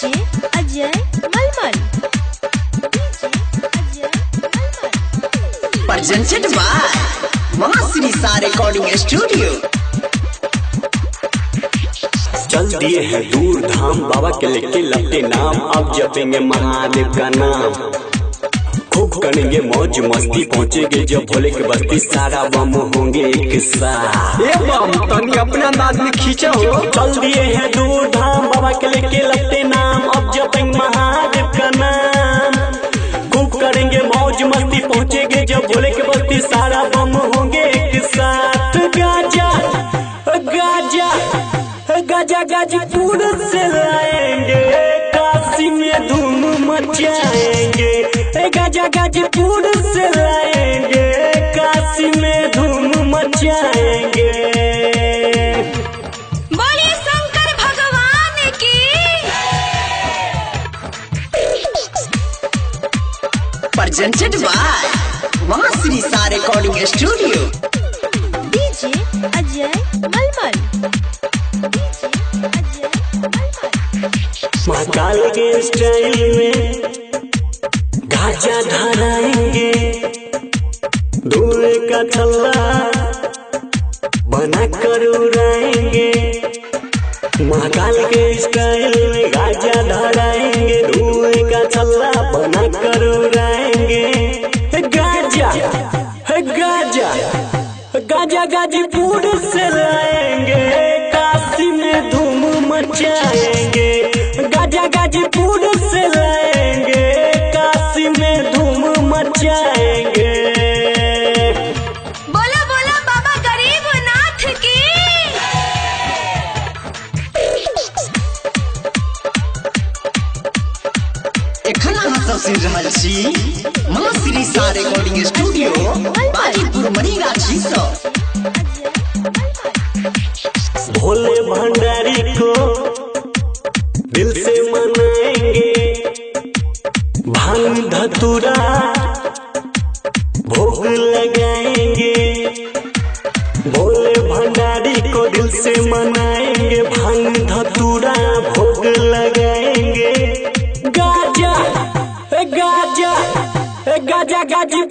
DJ Ajay मलमल। presented by Mahasri Sa Recording Studio। चल दिए हैं दूर धाम बाबा के लेके लपटे नाम, अब जपेंगे महादेव का नाम, खूब करेंगे मौज मस्ती, पहुँचेंगे जब भोले के बस्ती, सारा बम होंगे एक साथ। ये बम तनी अपने अंदाज में खींचा हो। चल दिए हैं दूर धाम बाबा के लेके लपटे नाम, अब जपेंगे महादेव का नाम, खूब करेंगे मौज मस्ती, पहुँचेंगे जब भोले के बस्ती, सारा बम होंगे एक साथ। गाजा गाजा गाजा गाजीपुर से लाएंगे, काशी में धूम मचाएंगे। गाजा गाजीपुर से लाएंगे, काशी में धूम मचाएंगे। बोलिए शंकर भगवान की। presented by Mahasri Sa Recording Studio। DJ Ajay मलमल। महाकाल के स्टाइल में गाजा धराएंगे, दूल्हे का छल्ला बना कर उड़ाएंगे। महाकाल के स्टाइल में गाजा धराएंगे, दूल्हे का छल्ला बना कर उड़ाएंगे। गाजा गाजा गाजा गाजीपुर से लाएंगे, काशी में धूम मचाएंगे। गाजा गाजीपुर से लाएंगे, काशी में धूम मचाएंगे। बोला बोला बाबा गरीबनाथ की। एखन अहाँ सब सुनि रहल छी महाश्री सा रिकॉर्डिंग स्टूडियो, बाजीपुर मनीगाछी सँ। भोले भंडारी को दिल से मनाएंगे, भांग धतूरा भोग लगाएंगे। भोले भंडारी को दिल से मनाएंगे, भांग धतूरा भोग लगाएंगे। गाजा गाजा गाजा गाजी